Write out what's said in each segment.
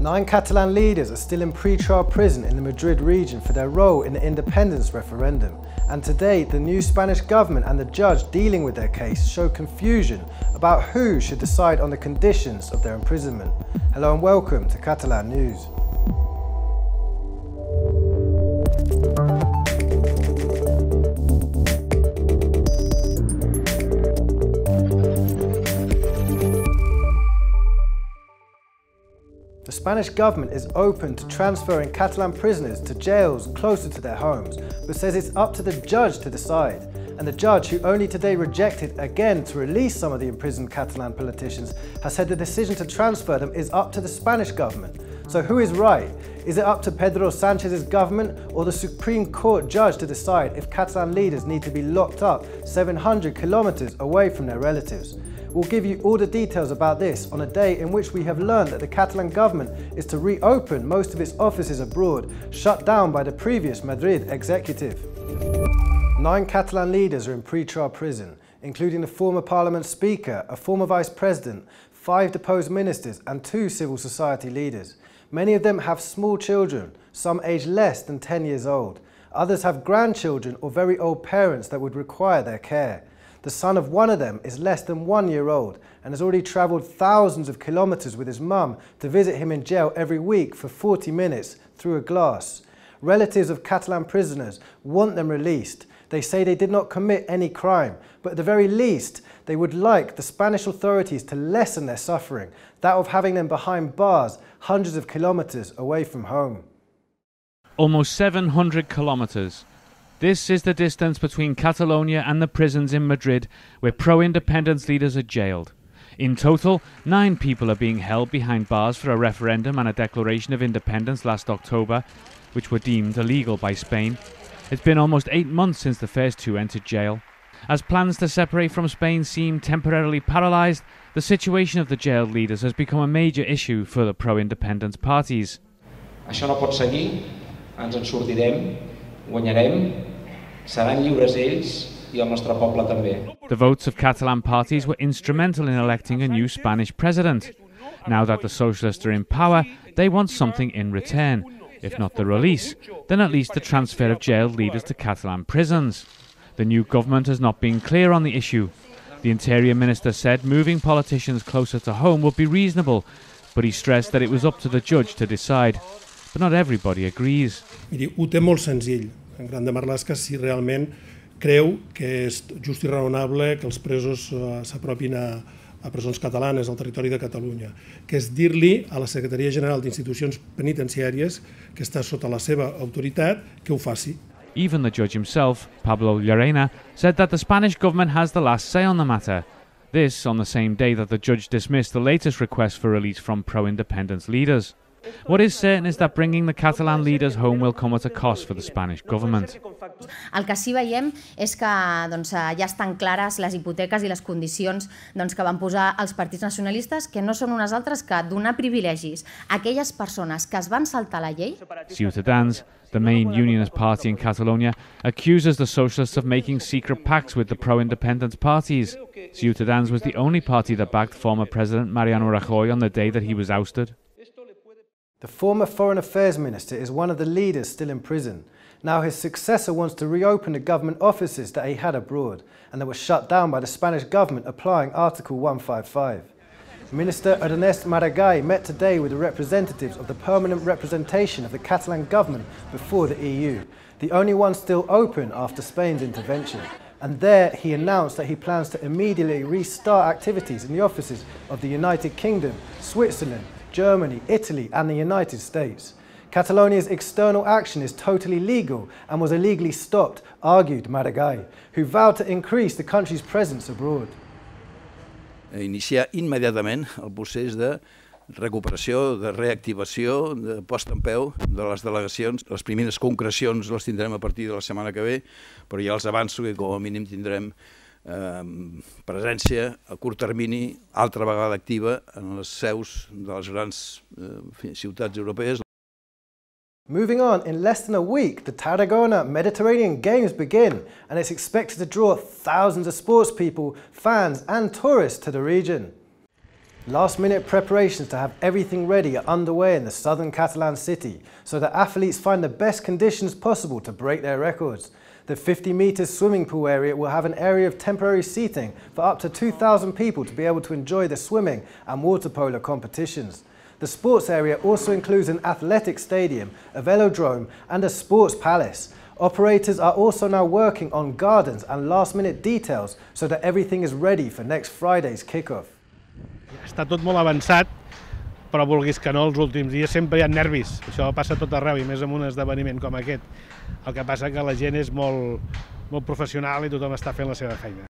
9 Catalan leaders are still in pre-trial prison in the Madrid region for their role in the independence referendum. And today, the new Spanish government and the judge dealing with their case show confusion about who should decide on the conditions of their imprisonment. Hello and welcome to Catalan News. The Spanish government is open to transferring Catalan prisoners to jails closer to their homes, but says it's up to the judge to decide. And the judge, who only today rejected again to release some of the imprisoned Catalan politicians, has said the decision to transfer them is up to the Spanish government. So who is right? Is it up to Pedro Sánchez's government or the Supreme Court judge to decide if Catalan leaders need to be locked up 700 kilometers away from their relatives? We'll give you all the details about this on a day in which we have learned that the Catalan government is to reopen most of its offices abroad, shut down by the previous Madrid executive. 9 Catalan leaders are in pre-trial prison, including the former parliament speaker, a former vice president, 5 deposed ministers and 2 civil society leaders. Many of them have small children, some aged less than 10 years old. Others have grandchildren or very old parents that would require their care. The son of one of them is less than 1 year old and has already travelled thousands of kilometres with his mum to visit him in jail every week for 40 minutes through a glass. Relatives of Catalan prisoners want them released. They say they did not commit any crime, but at the very least, they would like the Spanish authorities to lessen their suffering, that of having them behind bars hundreds of kilometres away from home. Almost 700 kilometres. This is the distance between Catalonia and the prisons in Madrid where pro-independence leaders are jailed. In total, 9 people are being held behind bars for a referendum and a declaration of independence last October, which were deemed illegal by Spain. It's been almost 8 months since the first 2 entered jail. As plans to separate from Spain seem temporarily paralysed, the situation of the jailed leaders has become a major issue for the pro-independence parties. Això no pot seguir, ens en sortirem, guanyarem, seran lliures ells i el nostre poble també. The votes of Catalan parties were instrumental in electing a new Spanish president. Now that the socialists are in power, they want something in return. If not the release, then at least the transfer of jailed leaders to Catalan prisons. The new government has not been clear on the issue. The Interior Minister said moving politicians closer to home would be reasonable, but he stressed that it was up to the judge to decide. But not everybody agrees. Miri, ho té molt senzill, en Gran de Marlaska, si realment creu que és just i raonable que els presos s'apropin a presons catalanes al territori de Catalunya, que és dir-li a la Secretaria General d'Institucions Penitenciàries, que està sota la seva autoritat, que ho faci. Even the judge himself, Pablo Llarena, said that the Spanish government has the last say on the matter. This on the same day that the judge dismissed the latest request for release from pro-independence leaders. What is certain is that bringing the Catalan leaders home will come at a cost for the Spanish government. El que sí veiem és que ja estan clares les hipoteques i les condicions que van posar els partits nacionalistes, que no són unes altres que donar privilegis a aquelles persones que es van saltar la llei. Ciutadans, the main unionist party in Catalonia, accuses the socialists of making secret pacts with the pro-independence parties. Ciutadans was the only party that backed former President Mariano Rajoy on the day that he was ousted. The former Foreign Affairs Minister is one of the leaders still in prison. Now his successor wants to reopen the government offices that he had abroad and that were shut down by the Spanish government applying Article 155. Minister Ernest Maragall met today with the representatives of the permanent representation of the Catalan government before the EU, the only one still open after Spain's intervention. And there he announced that he plans to immediately restart activities in the offices of the United Kingdom, Switzerland, Germany, Italy and the United States. Catalonia's external action is totally legal and was illegally stopped, argued Maragall, who vowed to increase the country's presence abroad. Iniciar immediatament el procés de recuperació, de reactivació, de posta en peu de les delegacions. Les primeres concrecions les tindrem a partir de la setmana que ve, però ja els avanço que com a mínim tindrem presència a curt termini, altra vegada activa en les seus de les grans ciutats europees. Moving on, in less than a week, the Tarragona Mediterranean Games begin, and it's expected to draw thousands of sports people, fans and tourists to the region. Last-minute preparations to have everything ready are underway in the southern Catalan city, so that athletes find the best conditions possible to break their records. The 50-metre swimming pool area will have an area of temporary seating for up to 2,000 people to be able to enjoy the swimming and water polo competitions. The sports area also includes an athletic stadium, a velodrome and a sports palace. Operators are also now working on gardens and last-minute details so that everything is ready for next Friday's kickoff. Està tot molt avançat, però vulguis que no, els últims dies sempre hi ha nervis. Això passa tot arreu, i més en un esdeveniment com aquest. El que passa que la gent és molt professional i tothom està fent la seva feina.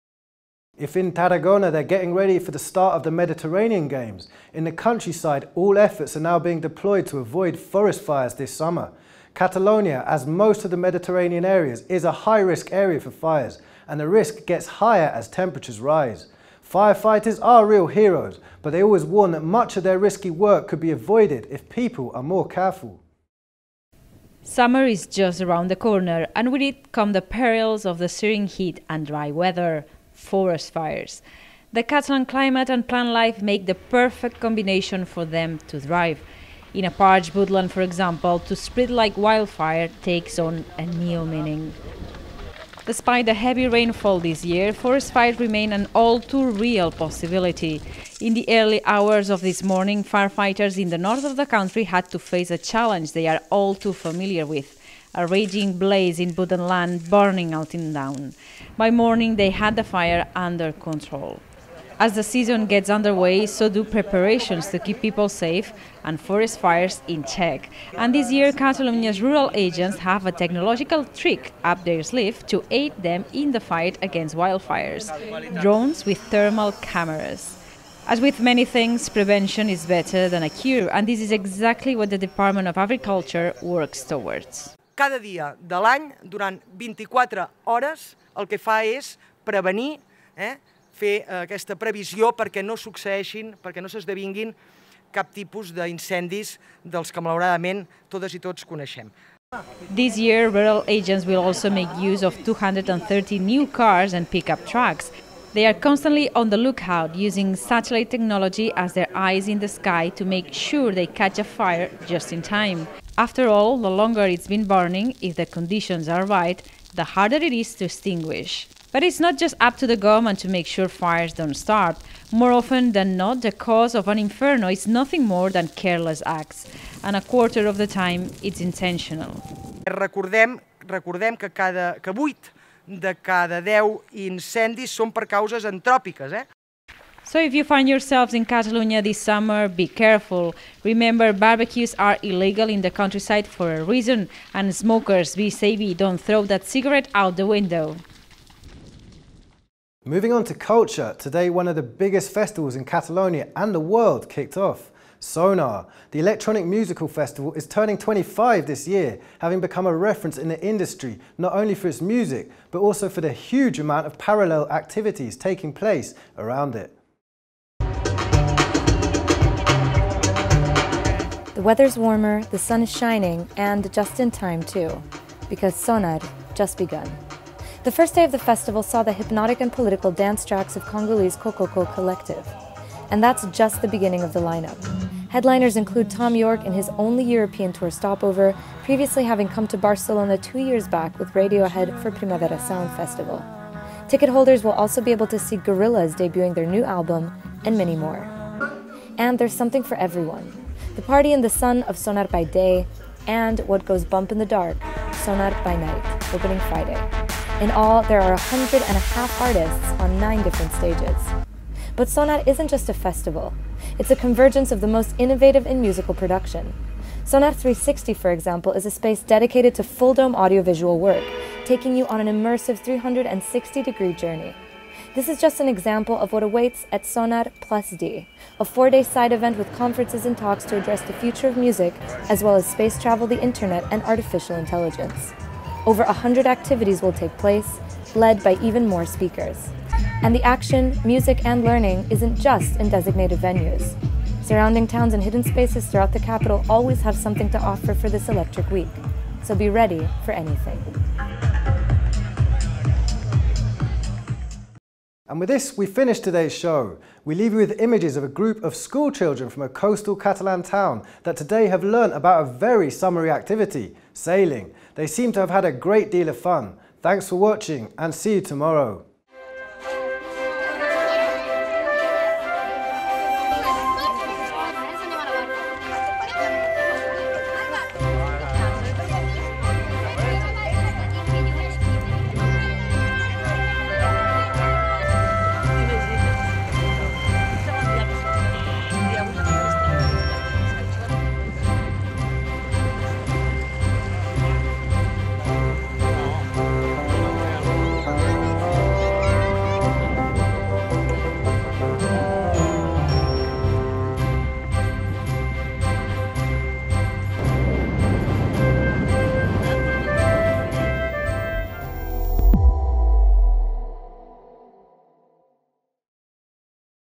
If in Tarragona they're getting ready for the start of the Mediterranean Games, in the countryside all efforts are now being deployed to avoid forest fires this summer. Catalonia, as most of the Mediterranean areas, is a high-risk area for fires, and the risk gets higher as temperatures rise. Firefighters are real heroes, but they always warn that much of their risky work could be avoided if people are more careful. Summer is just around the corner, and with it come the perils of the searing heat and dry weather, forest fires. The Catalan climate and plant life make the perfect combination for them to thrive. In a parched woodland, for example, to spread like wildfire takes on a new meaning. Despite the heavy rainfall this year, forest fires remain an all-too-real possibility. In the early hours of this morning, firefighters in the north of the country had to face a challenge they are all too familiar with: a raging blaze in wooded land burning out and down. By morning, they had the fire under control. As the season gets underway, so do preparations to keep people safe and forest fires in check. And this year, Catalonia's rural agents have a technological trick up their sleeve to aid them in the fight against wildfires: drones with thermal cameras. As with many things, prevention is better than a cure, and this is exactly what the Department of Agriculture works towards. Cada dia de l'any, durant 24 hores, el que fa és prevenir, fer aquesta previsió perquè no succeeixin, perquè no s'esdevinguin cap tipus d'incendis dels que malauradament totes i tots coneixem. This year, rural agents will also make use of 230 new cars and pickup trucks. They are constantly on the lookout, using satellite technology as their eyes in the sky to make sure they catch a fire just in time. After all, the longer it's been burning, if the conditions are right, the harder it is to extinguish. But it's not just up to the government to make sure fires don't start. More often than not, the cause of an inferno is nothing more than careless acts, and a quarter of the time it's intentional. Recordem que 8 de cada 10 incendis són per causes antròpiques. So if you find yourselves in Catalonia this summer, be careful. Remember, barbecues are illegal in the countryside for a reason, and smokers, be savvy, don't throw that cigarette out the window. Moving on to culture, today one of the biggest festivals in Catalonia and the world kicked off. Sonar, the electronic musical festival, is turning 25 this year, having become a reference in the industry, not only for its music, but also for the huge amount of parallel activities taking place around it. The weather's warmer, the sun is shining, and just in time too, because Sonar just begun. The first day of the festival saw the hypnotic and political dance tracks of Congolese Kokoko Collective. And that's just the beginning of the lineup. Headliners include Tom York in his only European tour stopover, previously having come to Barcelona 2 years back with Radiohead for Primavera Sound Festival. Ticket holders will also be able to see Gorillaz debuting their new album, and many more. And there's something for everyone. The party in the sun of Sonar by day, and what goes bump in the dark, Sonar by night, opening Friday. In all, there are 100.5 artists on 9 different stages. But Sonar isn't just a festival. It's a convergence of the most innovative in musical production. Sonar 360, for example, is a space dedicated to full-dome audiovisual work, taking you on an immersive 360-degree journey. This is just an example of what awaits at Sonar Plus D, a 4-day side event with conferences and talks to address the future of music, as well as space travel, the internet, and artificial intelligence. Over 100 activities will take place, led by even more speakers. And the action, music, and learning isn't just in designated venues. Surrounding towns and hidden spaces throughout the capital always have something to offer for this electric week. So be ready for anything. And with this, we finish today's show. We leave you with images of a group of school children from a coastal Catalan town that today have learnt about a very summery activity, sailing. They seem to have had a great deal of fun. Thanks for watching and see you tomorrow.